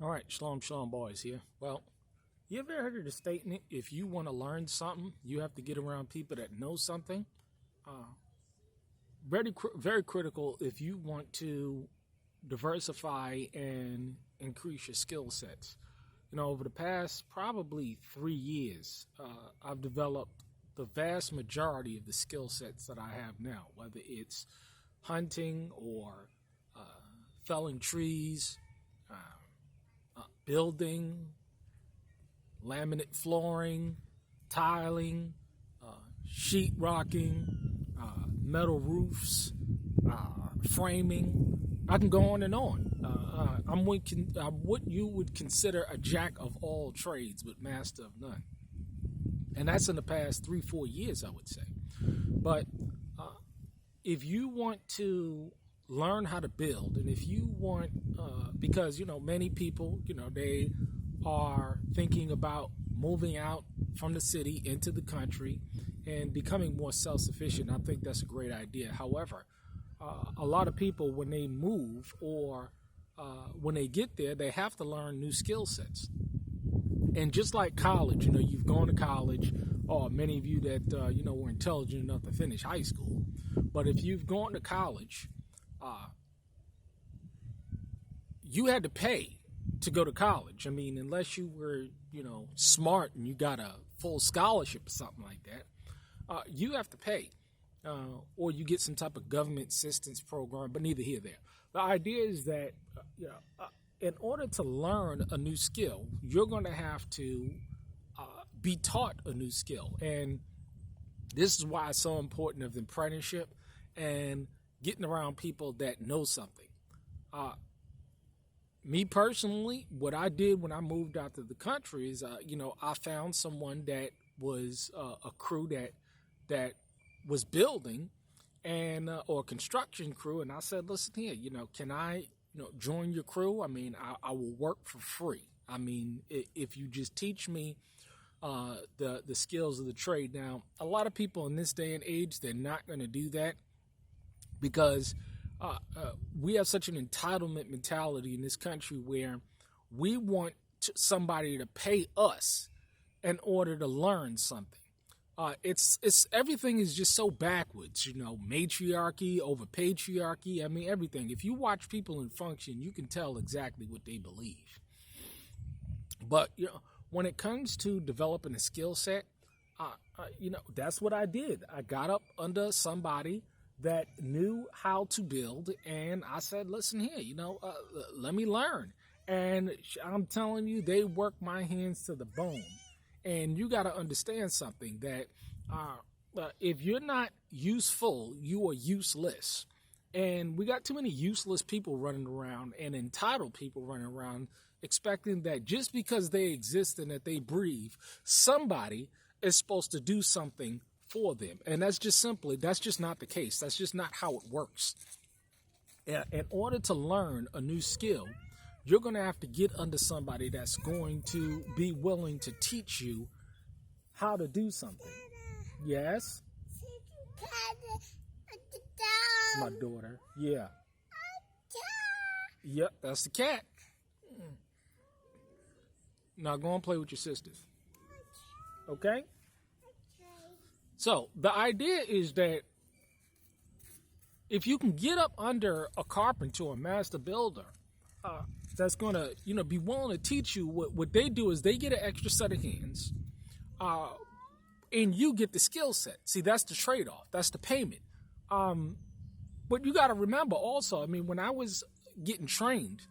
All right, Shalom boys here. Well, you ever heard of the statement, if you want to learn something, you have to get around people that know something? Uh, very critical if you want to diversify and increase your skill sets. Over the past probably 3 years, I've developed the vast majority of the skill sets that I have now, whether it's hunting or uh, felling trees, uh, building, laminate flooring, tiling, sheet rocking, metal roofs, framing. I can go on and on. I'm what you would consider a jack of all trades, but master of none. And that's in the past 3-4 years, I would say. But if you want to learn how to build, and if you want, because many people, they are thinking about moving out from the city into the country and becoming more self-sufficient. I think that's a great idea. However, a lot of people, when they move or when they get there, they have to learn new skill sets. And just like college, you've gone to college, or many of you that, were intelligent enough to finish high school. But if you've gone to college, you had to pay to go to college. I mean, unless you were, smart and you got a full scholarship or something like that, you have to pay. Or you get some type of government assistance program, but neither here nor there. The idea is that, in order to learn a new skill, you're going to have to be taught a new skill. And this is why it's so important of the apprenticeship and getting around people that know something. Me personally, what I did when I moved out to the country is, I found someone that was a crew that was building and or construction crew, and I said, listen here, can I join your crew? I mean, I will work for free. I mean, if you just teach me the skills of the trade. Now, a lot of people in this day and age, they're not going to do that because we have such an entitlement mentality in this country where we want somebody to pay us in order to learn something. It's everything is just so backwards, matriarchy over patriarchy. I mean, everything. If you watch people in function, you can tell exactly what they believe. But when it comes to developing a skill set, that's what I did. I got up under somebody that knew how to build, and I said, listen here, let me learn. And I'm telling you, they worked my hands to the bone. And you got to understand something, that if you're not useful, you are useless. And we got too many useless people running around and entitled people running around expecting that just because they exist and that they breathe, somebody is supposed to do something for them. And that's just not the case. That's just not how it works. In order to learn a new skill, you're going to have to get under somebody that's going to be willing to teach you how to do something. Yes? It's my daughter. Yeah. Yep, that's the cat. Now go and play with your sisters. Okay? So the idea is that if you can get up under a carpenter or a master builder, that's going to, be willing to teach you, what they do is they get an extra set of hands, and you get the skill set. See, that's the trade-off. That's the payment. But you got to remember also, I mean, when I was getting trained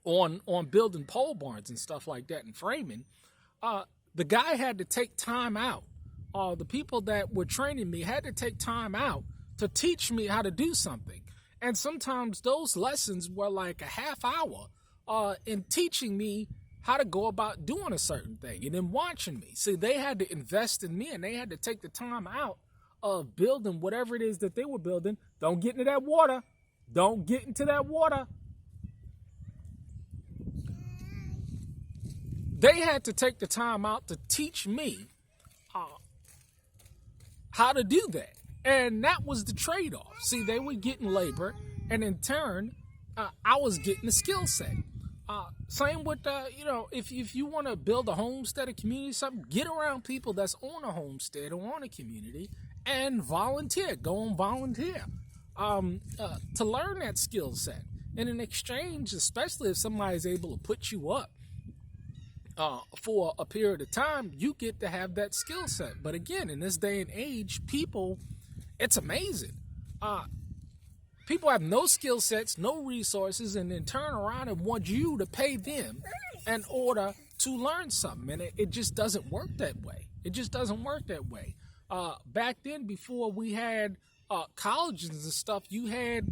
on building pole barns and stuff like that and framing, the guy had to take time out. The people that were training me had to take time out to teach me how to do something. And sometimes those lessons were like a half hour in teaching me how to go about doing a certain thing and then watching me. See, they had to invest in me and they had to take the time out of building whatever it is that they were building. Don't get into that water. Don't get into that water. They had to take the time out to teach me how to do that. And that was the trade-off. See, they were getting labor, and in turn, I was getting the skill set. Same with, if you want to build a homestead, a community, something, get around people that's on a homestead or on a community and volunteer. Go and volunteer to learn that skill set. And in exchange, especially if somebody's able to put you up for a period of time, you get to have that skill set. But again, in this day and age, people, it's amazing. People have no skill sets, no resources, and then turn around and want you to pay them in order to learn something. And it just doesn't work that way. It just doesn't work that way. Back then, before we had colleges and stuff, you had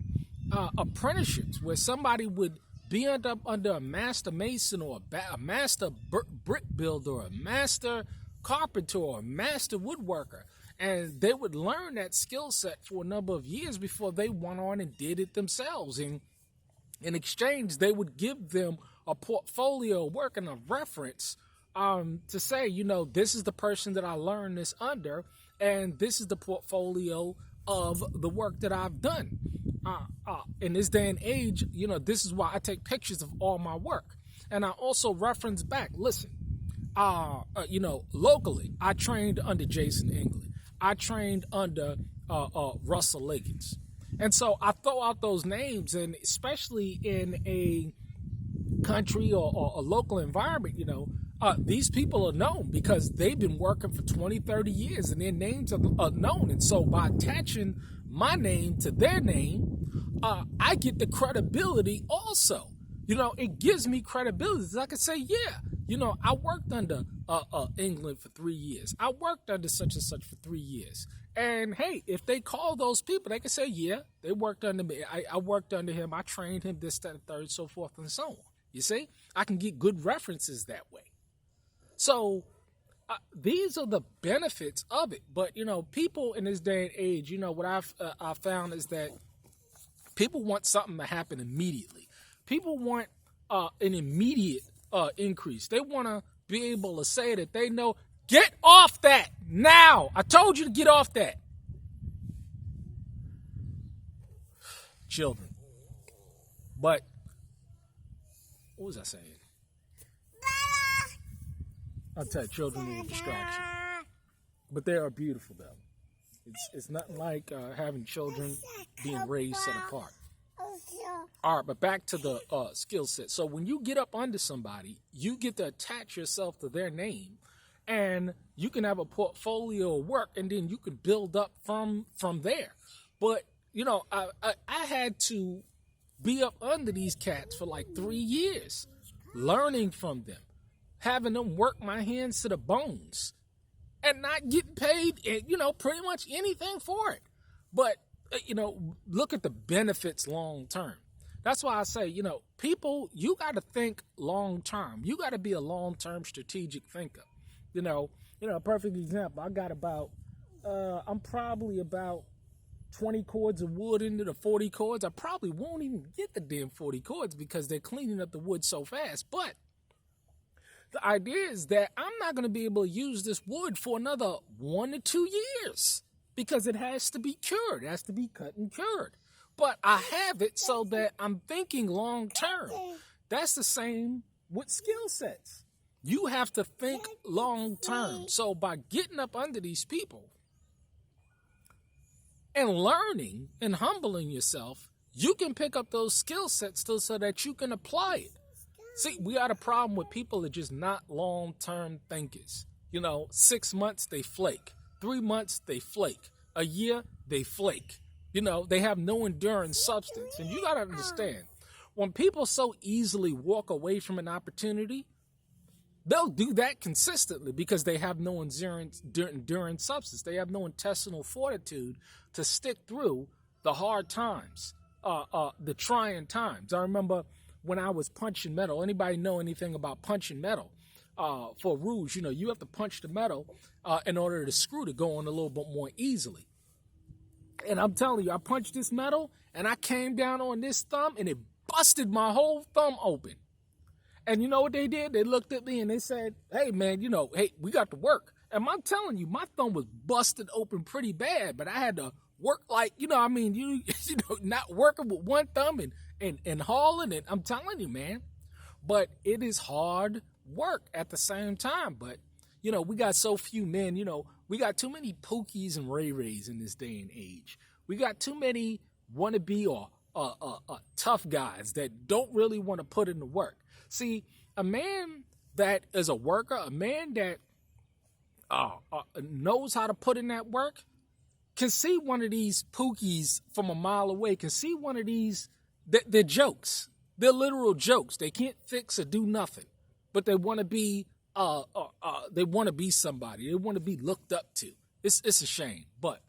apprenticeships where somebody would be under a master mason or a master brick builder or a master carpenter or a master woodworker. And they would learn that skill set for a number of years before they went on and did it themselves. And in exchange, they would give them a portfolio work and a reference to say, this is the person that I learned this under, and this is the portfolio of the work that I've done. In this day and age, this is why I take pictures of all my work. And I also reference back, listen, locally, I trained under Jason Ingley. I trained under Russell Liggins. And so I throw out those names, and especially in a country or a local environment, these people are known because they've been working for 20, 30 years, and their names are known. And so by attaching my name to their name, I get the credibility also. It gives me credibility. I can say, I worked under England for 3 years. I worked under such and such for 3 years. And hey, if they call those people, they can say, yeah, they worked under me. I worked under him. I trained him, this, that, and third, so forth and so on. You see, I can get good references that way. So these are the benefits of it. But, people in this day and age, what I've found is that people want something to happen immediately. People want an immediate increase. They want to be able to say that they know, get off that now. I told you to get off that. Children. But, what was I saying? I'll tell you, children are a distraction. But they are beautiful, though. It's nothing like having children being raised set apart. All right, but back to the skill set. So when you get up under somebody, you get to attach yourself to their name, and you can have a portfolio of work, and then you can build up from there. But, I had to be up under these cats for like 3 years, learning from them, having them work my hands to the bones, and not getting paid, pretty much anything for it. But, look at the benefits long term. That's why I say, people, you got to think long term. You got to be a long term strategic thinker. A perfect example. I got I'm probably about 20 cords of wood into the 40 cords. I probably won't even get the damn 40 cords because they're cleaning up the wood so fast. But the idea is that I'm not going to be able to use this wood for another 1 to 2 years because it has to be cured. It has to be cut and cured. But I have it so that I'm thinking long term. That's the same with skill sets. You have to think long term. So by getting up under these people and learning and humbling yourself, you can pick up those skill sets so that you can apply it. See, we got a problem with people that are just not long-term thinkers. 6 months, they flake. 3 months, they flake. A year, they flake. They have no enduring substance. And you got to understand, when people so easily walk away from an opportunity, they'll do that consistently because they have no enduring substance. They have no intestinal fortitude to stick through the hard times, the trying times. I remember when I was punching metal. Anybody know anything about punching metal? For rouge, you have to punch the metal in order to screw to go on a little bit more easily. And I'm telling you, I punched this metal and I came down on this thumb and it busted my whole thumb open. And you know what they did? They looked at me and they said, hey, man, we got to work. And I'm telling you, my thumb was busted open pretty bad, but I had to work like, not working with one thumb and hauling it. I'm telling you, man, but it is hard work at the same time. But we got so few men. We got too many Pookies and Ray Rays in this day and age. We got too many wannabe or tough guys that don't really want to put in the work. See, a man that is a worker, a man that knows how to put in that work, can see one of these Pookies from a mile away, can see one of these, they're jokes. They're literal jokes. They can't fix or do nothing, but they want to be somebody. They want to be looked up to. It's a shame, but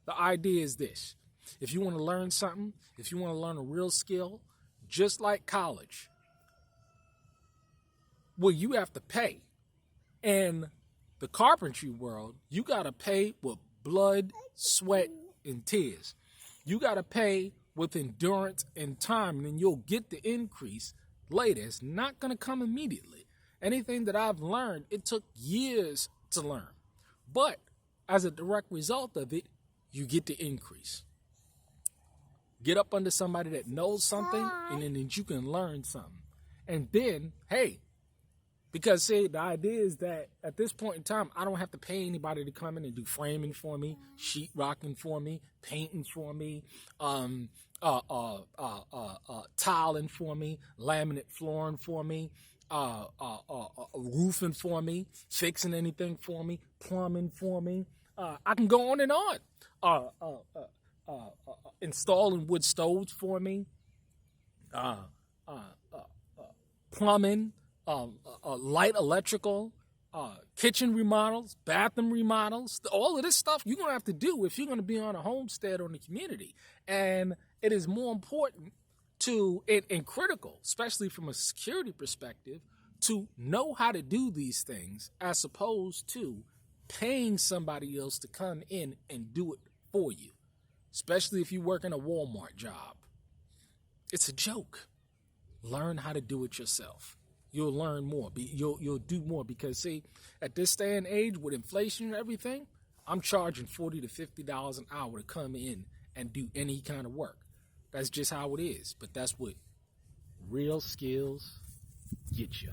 the idea is this. If you want to learn something, if you want to learn a real skill, just like college, well, you have to pay. In the carpentry world, you got to pay with blood, sweat, and tears. You got to pay with endurance and time, and then you'll get the increase later. It's not going to come immediately. Anything that I've learned, it took years to learn. But as a direct result of it, you get the increase. Get up under somebody that knows something, and then you can learn something. And then, hey, because, see, the idea is that at this point in time, I don't have to pay anybody to come in and do framing for me, sheetrocking for me, painting for me, tiling for me, laminate flooring for me, roofing for me, fixing anything for me, plumbing for me. I can go on and on. Installing wood stoves for me, plumbing, light electrical, kitchen remodels, bathroom remodels, all of this stuff you're going to have to do if you're going to be on a homestead or in the community. And it is more important and critical, especially from a security perspective, to know how to do these things as opposed to paying somebody else to come in and do it for you, especially if you work in a Walmart job. It's a joke. Learn how to do it yourself. You'll learn more. You'll do more because, see, at this day and age with inflation and everything, I'm charging $40 to $50 an hour to come in and do any kind of work. That's just how it is. But that's what real skills get you.